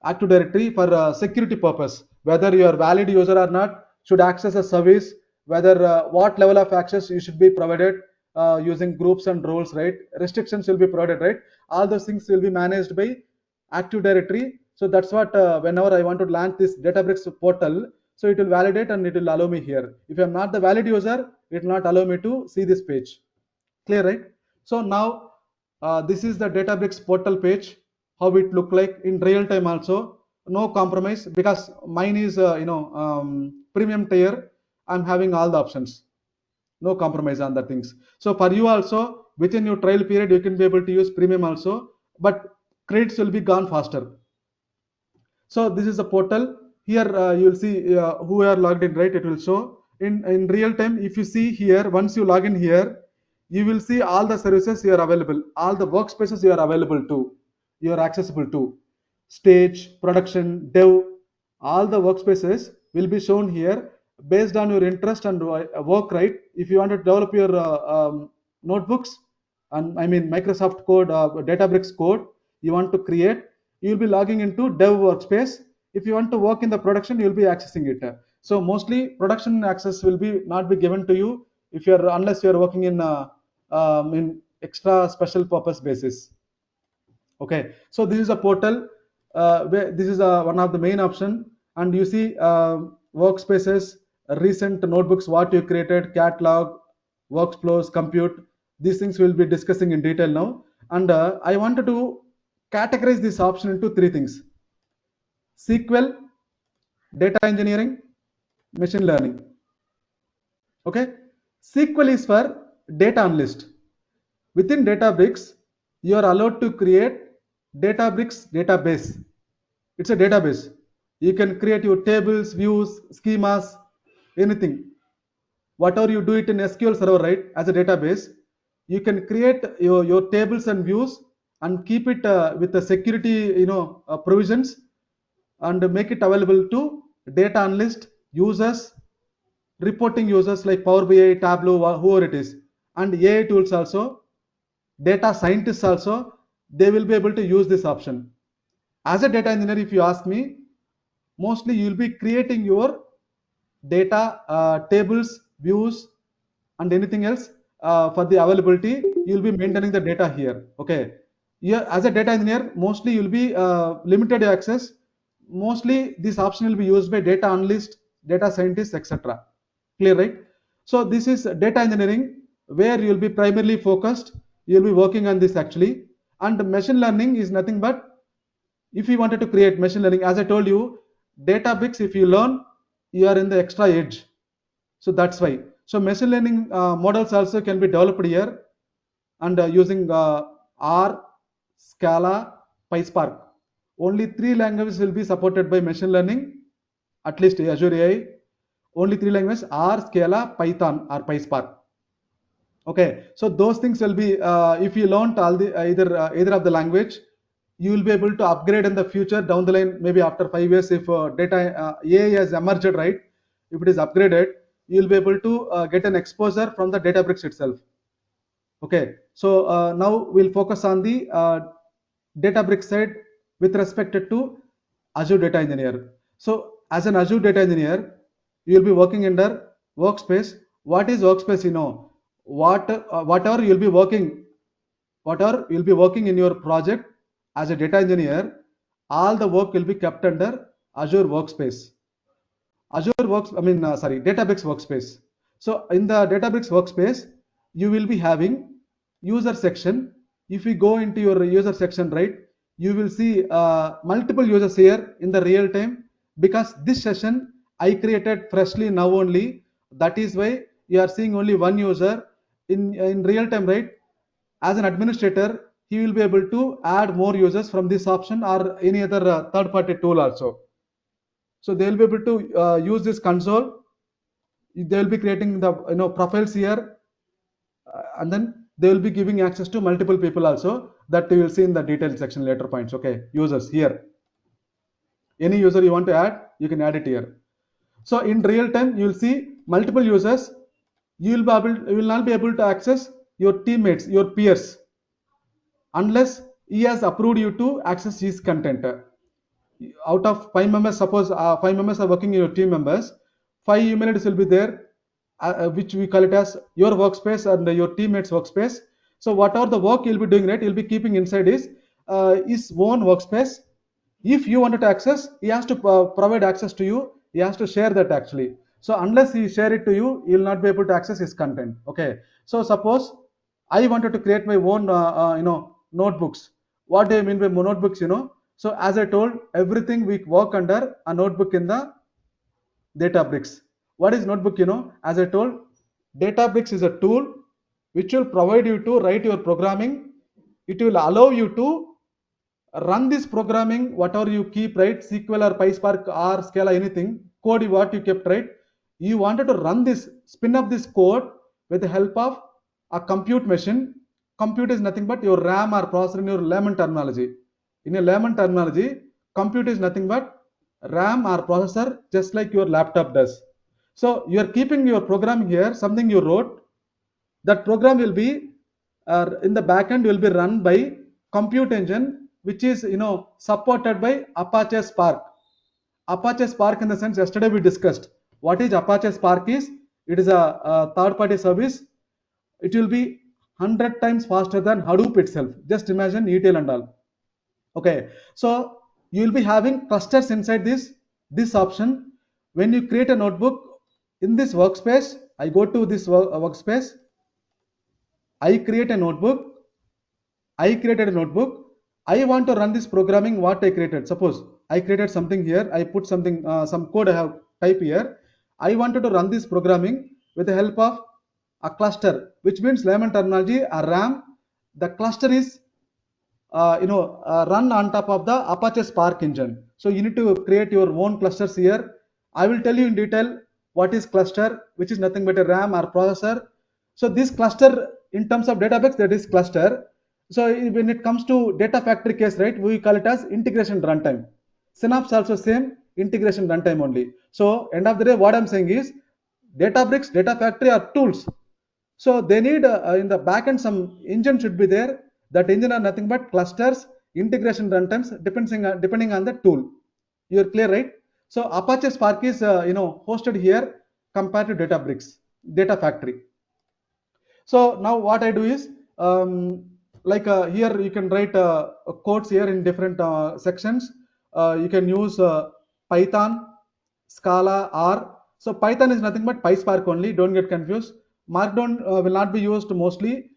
Active Directory for security purpose. Whether you are valid user or not, should access a service, whether what level of access you should be provided using groups and roles, right? Restrictions will be provided, right? All those things will be managed by Active Directory. So that's what whenever I want to launch this Databricks portal, so it will validate and it will allow me here. If I'm not the valid user, it will not allow me to see this page. Clear, right? So now this is the Databricks portal page, how it look like in real time also. No compromise because mine is premium tier. I'm having all the options. No compromise on the things. So for you also, within your trial period, you can be able to use premium also, but credits will be gone faster. So this is a portal. Here you will see who are logged in, right? It will show in real time. If you see here, once you log in here, you will see all the services you are available, all the workspaces you are available to, you are accessible to. Stage, production, dev, all the workspaces will be shown here based on your interest and work, right? If you want to develop your notebooks, and I mean Microsoft code, Databricks code, you want to create, you will be logging into dev workspace. If you want to work in the production, you will be accessing it. So mostly production access will be not be given to you if you are, unless you are working in extra special purpose basis. Okay, so this is a portal where this is one of the main option, and you see workspaces, recent notebooks what you created, catalog, workflows, compute. These things we'll be discussing in detail now, and I wanted to categorize this option into three things: SQL, data engineering, machine learning. Okay, SQL is for data analyst. Within Databricks, you are allowed to create Databricks database. It's a database. You can create your tables, views, schemas, anything. Whatever you do it in SQL Server, right, as a database, you can create your tables and views and keep it with the security, provisions, and make it available to data analyst users, reporting users like Power BI, Tableau, whoever it is, and AI tools also, data scientists also, they will be able to use this option. As a data engineer, if you ask me, mostly you will be creating your data tables, views, and anything else for the availability. You will be maintaining the data here. Okay. Here, as a data engineer, mostly you will be limited access. Mostly this option will be used by data analyst, data scientists, etc. Clear, right? So this is data engineering where you will be primarily focused. You will be working on this actually. And machine learning is nothing but, if you wanted to create machine learning, as I told you, Databricks, if you learn, you are in the extra edge. So that's why. So machine learning models also can be developed here, and using R, Scala, PySpark. Only three languages will be supported by machine learning, at least Azure AI, only three languages: R, Scala, Python, or PySpark. Okay, so those things will be if you learned all the either of the language, you will be able to upgrade in the future down the line. Maybe after 5 years, if data AI has emerged, right? If it is upgraded, you will be able to get an exposure from the Databricks itself. Okay, so now we'll focus on the Databricks side with respect to Azure Data Engineer. So as an Azure Data Engineer, you will be working under Workspace. What is Workspace? You know, whatever you'll be working, whatever you'll be working in your project as a data engineer, all the work will be kept under Azure Workspace. Databricks workspace. So in the Databricks workspace, you will be having user section. If you go into your user section, right, you will see multiple users here in the real time, because this session I created freshly now only. That is why you are seeing only one user in real time, right? As an administrator, he will be able to add more users from this option or any other third party tool also. So they will be able to use this console. They will be creating the profiles here, and then they will be giving access to multiple people also, that you will see in the detailed section later points. Okay, users here, any user you want to add, you can add it here. So in real time, you will see multiple users. You will not be able to access your teammates, your peers, unless he has approved you to access his content. Out of 5 members, suppose 5 members are working in your team members, 5 email IDs will be there, which we call it as your workspace and your teammates workspace. So whatever the work you'll be doing, right, you'll be keeping inside his own workspace. If you wanted to access, he has to provide access to you. He has to share that actually. So unless he share it to you, you'll not be able to access his content. Okay, so suppose I wanted to create my own notebooks. What do I mean by notebooks? So as I told, everything we work under a notebook in the Databricks. What is notebook? As I told, Databricks is a tool which will provide you to write your programming. It will allow you to run this programming, whatever you keep, right? SQL or PySpark or Scala, anything, code what you kept, right? You wanted to run this, spin up this code with the help of a compute machine. Compute is nothing but your RAM or processor in your layman terminology. In a layman terminology, compute is nothing but RAM or processor, just like your laptop does. So you are keeping your program here, something you wrote. That program will be in the backend will be run by compute engine, which is supported by Apache Spark. Apache Spark, in the sense, yesterday we discussed what is Apache Spark is. It is a third party service. It will be 100 times faster than Hadoop itself. Just imagine ETL and all. Okay, so you will be having clusters inside this option. When you create a notebook in this workspace, I go to this workspace, I create a notebook. I created a notebook. I want to run this programming what I created. Suppose I created something here. I put something, some code I have type here. I wanted to run this programming with the help of a cluster, which means layman terminology, a RAM. The cluster is run on top of the Apache Spark engine. So you need to create your own clusters here. I will tell you in detail what is cluster, which is nothing but a RAM or processor. So this cluster, in terms of database, that is cluster. So when it comes to data factory case, right, we call it as integration runtime. Synapse also same, integration runtime only. So end of the day, what I'm saying is Databricks, data factory are tools. So they need in the backend some engine should be there. That engine are nothing but clusters, integration runtimes, depending on the tool. You're clear, right? So Apache Spark is hosted here compared to Databricks, data factory. So now what I do is here you can write codes here in different sections. You can use Python, Scala, R. So Python is nothing but PySpark only. Don't get confused. Markdown will not be used mostly.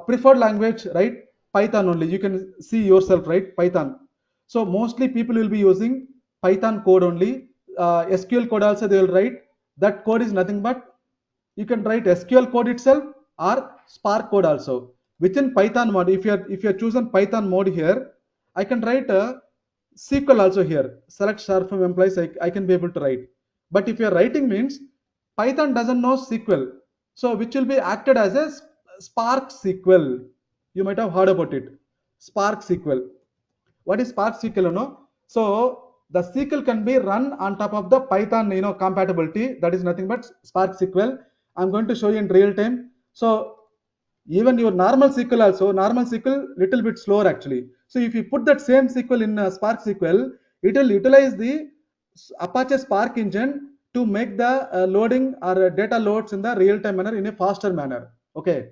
Preferred language, right? Python only. You can see yourself, right? Python. So mostly people will be using Python code only. SQL code also they will write. That code is nothing but you can write SQL code itself or Spark code also. Within Python mode, if you are chosen Python mode here, I can write SQL also here. Select star from employees. I can be able to write. But if you're writing means Python doesn't know SQL. So which will be acted as a Spark SQL. You might have heard about it. Spark SQL. What is Spark SQL? You know? So the SQL can be run on top of the Python, compatibility. That is nothing but Spark SQL. I'm going to show you in real time. So even your normal SQL also, normal SQL little bit slower actually. So if you put that same SQL in Spark SQL, it will utilize the Apache Spark engine to make the loading or data loads in the real time manner in a faster manner. Okay.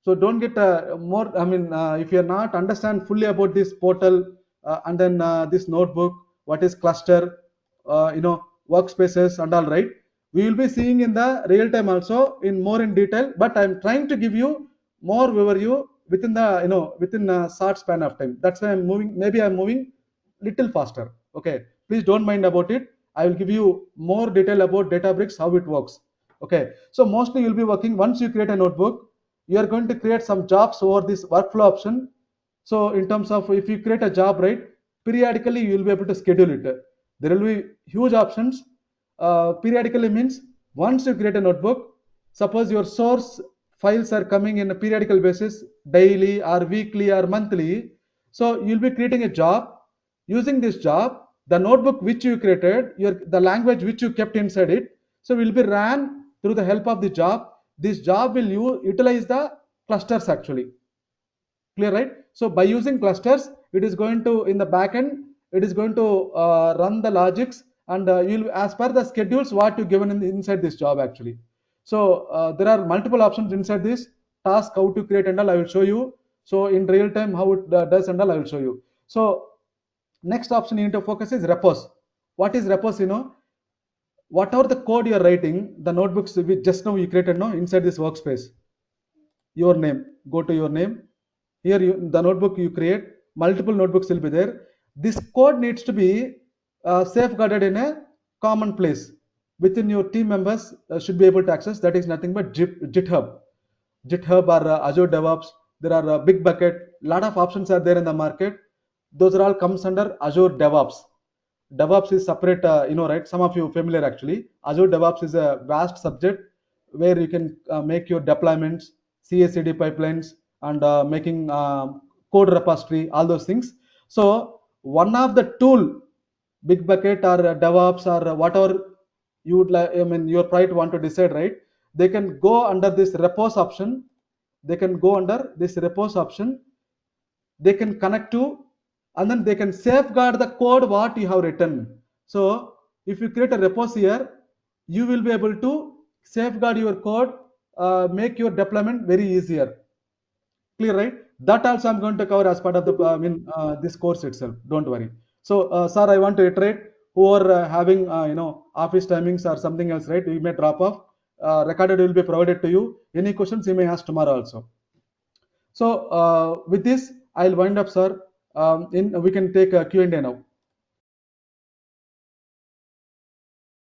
So don't get more, I mean, if you're not understand fully about this portal, and then this notebook, what is cluster, workspaces and all, right, we will be seeing in the real time also in more in detail, but I'm trying to give you more overview within the, within a short span of time. That's why I'm moving, maybe I'm moving little faster. Okay, please don't mind about it. I will give you more detail about Databricks, how it works. Okay, so mostly you'll be working, once you create a notebook, you are going to create some jobs over this workflow option. So in terms of, if you create a job, right, periodically you will be able to schedule it. There will be huge options. Periodically means once you create a notebook, suppose your source files are coming in a periodical basis, daily or weekly or monthly. So you'll be creating a job. Using this job, the notebook which you created, the language which you kept inside it, so will be ran through the help of the job. This job will utilize the clusters actually. Clear, right? So by using clusters, it is going to, in the backend, it is going to run the logics, and you'll, as per the schedules what you given inside this job actually. So there are multiple options inside this task, how to create and all I will show you. So in real time how it does and all I will show you. So next option you need to focus is repos. What is repos? Whatever the code you are writing, the notebooks we just now you created, no, inside this workspace, your name, go to your name. Here the notebook you create, multiple notebooks will be there. This code needs to be safeguarded in a common place within your team members, should be able to access. That is nothing but GitHub or Azure DevOps. There are big bucket, lot of options are there in the market. Those are all comes under Azure DevOps. DevOps is separate, right? Some of you familiar actually. Azure DevOps is a vast subject where you can make your deployments, CI/CD pipelines, and making code repository, all those things. So one of the tool, Bitbucket or DevOps or whatever you would like, I mean, your project want to decide, right? They can go under this repos option. They can go under this repos option. They can connect to, and then they can safeguard the code what you have written. So if you create a repos here, you will be able to safeguard your code, make your deployment very easier. Clear, right? That also I'm going to cover as part of the this course itself. Don't worry. So sir, I want to iterate, who are having office timings or something else, right, you may drop off. Recorded will be provided to you. Any questions you may ask tomorrow also. So with this I'll wind up, sir. In We can take a Q&A now.